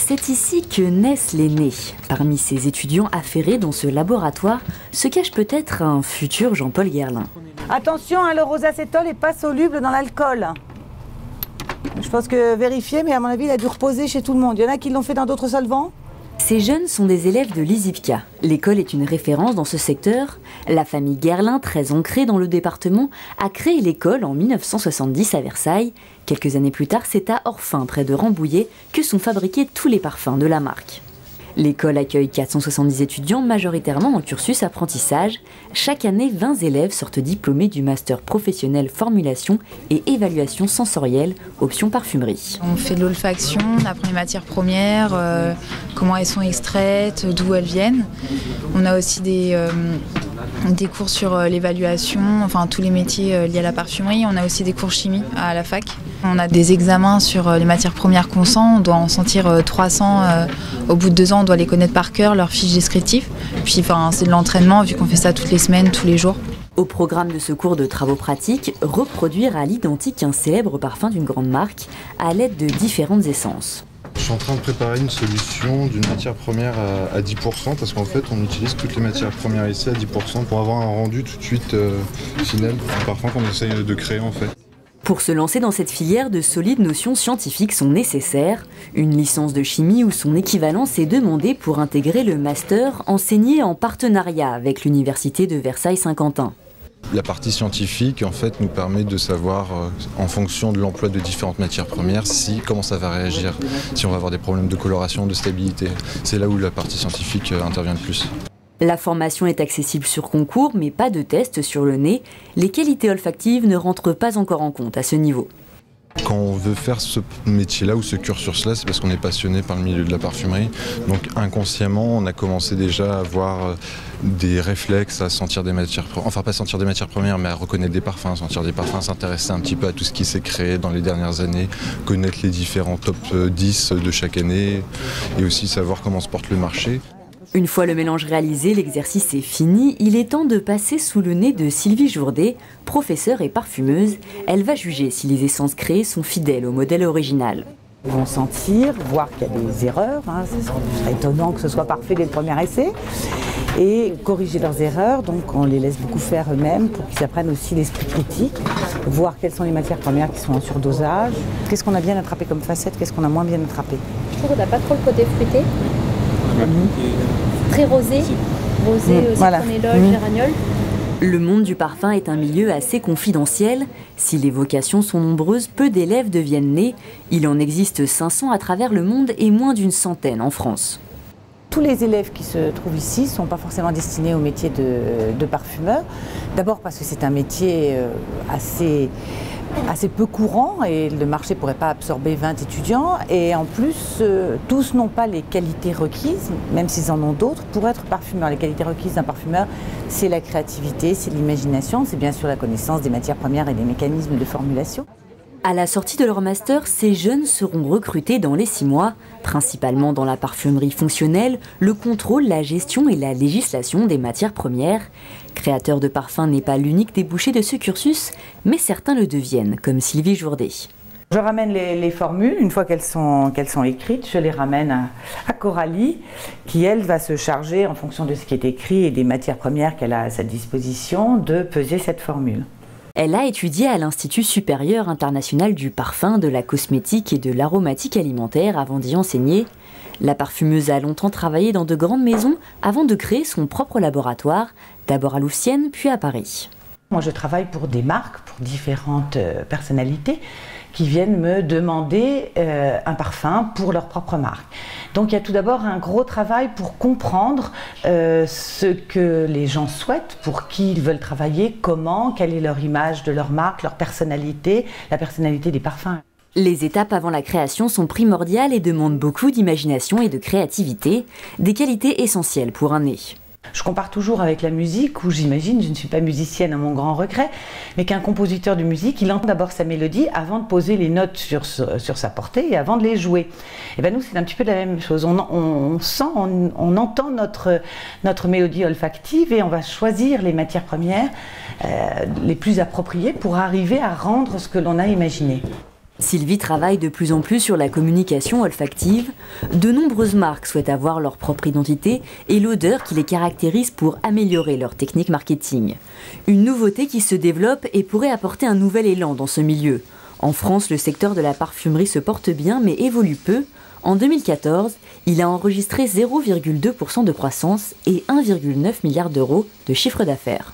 C'est ici que naissent les nez. Parmi ces étudiants affairés dans ce laboratoire se cache peut-être un futur Jean-Paul Guerlain. Attention, le rosacétol n'est pas soluble dans l'alcool. Je pense que vérifier, mais à mon avis, il a dû reposer chez tout le monde. Il y en a qui l'ont fait dans d'autres solvants. Ces jeunes sont des élèves de l'ISIPCA. L'école est une référence dans ce secteur. La famille Guerlain, très ancrée dans le département, a créé l'école en 1970 à Versailles. Quelques années plus tard, c'est à Orphin, près de Rambouillet, que sont fabriqués tous les parfums de la marque. L'école accueille 470 étudiants, majoritairement en cursus apprentissage. Chaque année, 20 élèves sortent diplômés du master professionnel formulation et évaluation sensorielle, option parfumerie. On fait de l'olfaction, on apprend les matières premières, comment elles sont extraites, d'où elles viennent. On a aussi des cours sur l'évaluation, enfin tous les métiers liés à la parfumerie. On a aussi des cours chimie à la fac. On a des examens sur les matières premières qu'on sent. On doit en sentir 300 au bout de 2 ans. On doit les connaître par cœur, leurs fiches descriptives. Puis c'est de l'entraînement vu qu'on fait ça toutes les semaines, tous les jours. Au programme de ce cours de travaux pratiques, reproduire à l'identique un célèbre parfum d'une grande marque à l'aide de différentes essences. Je suis en train de préparer une solution d'une matière première à 10% parce qu'en fait on utilise toutes les matières premières ici à 10% pour avoir un rendu tout de suite final du parfum qu'on essaye de créer en fait. Pour se lancer dans cette filière, de solides notions scientifiques sont nécessaires. Une licence de chimie ou son équivalence est demandée pour intégrer le master enseigné en partenariat avec l'université de Versailles-Saint-Quentin. La partie scientifique en fait nous permet de savoir en fonction de l'emploi de différentes matières premières comment ça va réagir, si on va avoir des problèmes de coloration, de stabilité. C'est là où la partie scientifique intervient le plus. La formation est accessible sur concours, mais pas de test sur le nez. Les qualités olfactives ne rentrent pas encore en compte à ce niveau. Quand on veut faire ce métier-là ou ce cursus-là, c'est parce qu'on est passionné par le milieu de la parfumerie. Donc inconsciemment, on a commencé déjà à avoir des réflexes à sentir des matières premières, enfin pas sentir des matières premières, mais à reconnaître des parfums, sentir des parfums, s'intéresser un petit peu à tout ce qui s'est créé dans les dernières années, connaître les différents top 10 de chaque année et aussi savoir comment se porte le marché. Une fois le mélange réalisé, l'exercice est fini. Il est temps de passer sous le nez de Sylvie Jourdet, professeure et parfumeuse. Elle va juger si les essences créées sont fidèles au modèle original. Ils vont sentir, voir qu'il y a des erreurs. Ce serait étonnant que ce soit parfait dès le premier essai. Et corriger leurs erreurs, donc on les laisse beaucoup faire eux-mêmes pour qu'ils apprennent aussi l'esprit critique, voir quelles sont les matières premières qui sont en surdosage, qu'est-ce qu'on a bien attrapé comme facette, qu'est-ce qu'on a moins bien attrapé. Je trouve qu'on n'a pas trop le côté fruité. Très rosé, citronellol, géraniol. Le monde du parfum est un milieu assez confidentiel. Si les vocations sont nombreuses, peu d'élèves deviennent nés. Il en existe 500 à travers le monde et moins d'une centaine en France. Tous les élèves qui se trouvent ici ne sont pas forcément destinés au métier de parfumeur. D'abord parce que c'est un métier assez peu courant et le marché ne pourrait pas absorber 20 étudiants. Et en plus, tous n'ont pas les qualités requises, même s'ils en ont d'autres, pour être parfumeur. Les qualités requises d'un parfumeur, c'est la créativité, c'est l'imagination, c'est bien sûr la connaissance des matières premières et des mécanismes de formulation. À la sortie de leur master, ces jeunes seront recrutés dans les 6 mois, principalement dans la parfumerie fonctionnelle, le contrôle, la gestion et la législation des matières premières. Créateur de parfums n'est pas l'unique débouché de ce cursus, mais certains le deviennent, comme Sylvie Jourdet. Je ramène les formules, une fois qu'elles sont écrites, je les ramène à Coralie, qui elle va se charger, en fonction de ce qui est écrit et des matières premières qu'elle a à sa disposition, de peser cette formule. Elle a étudié à l'Institut supérieur international du parfum, de la cosmétique et de l'aromatique alimentaire avant d'y enseigner. La parfumeuse a longtemps travaillé dans de grandes maisons avant de créer son propre laboratoire, d'abord à Louvciennes puis à Paris. Moi je travaille pour des marques, pour différentes personnalités qui viennent me demander un parfum pour leur propre marque. Donc il y a tout d'abord un gros travail pour comprendre ce que les gens souhaitent, pour qui ils veulent travailler, comment, quelle est leur image de leur marque, leur personnalité, la personnalité des parfums. Les étapes avant la création sont primordiales et demandent beaucoup d'imagination et de créativité, des qualités essentielles pour un nez. Je compare toujours avec la musique où j'imagine, je ne suis pas musicienne à mon grand regret, mais qu'un compositeur de musique, il entend d'abord sa mélodie avant de poser les notes sur sa portée et avant de les jouer. Et bien nous, c'est un petit peu la même chose. On sent, on entend notre mélodie olfactive et on va choisir les matières premières les plus appropriées pour arriver à rendre ce que l'on a imaginé. Sylvie travaille de plus en plus sur la communication olfactive. De nombreuses marques souhaitent avoir leur propre identité et l'odeur qui les caractérise pour améliorer leur technique marketing. Une nouveauté qui se développe et pourrait apporter un nouvel élan dans ce milieu. En France, le secteur de la parfumerie se porte bien mais évolue peu. En 2014, il a enregistré 0,2% de croissance et 1,9 milliard d'euros de chiffre d'affaires.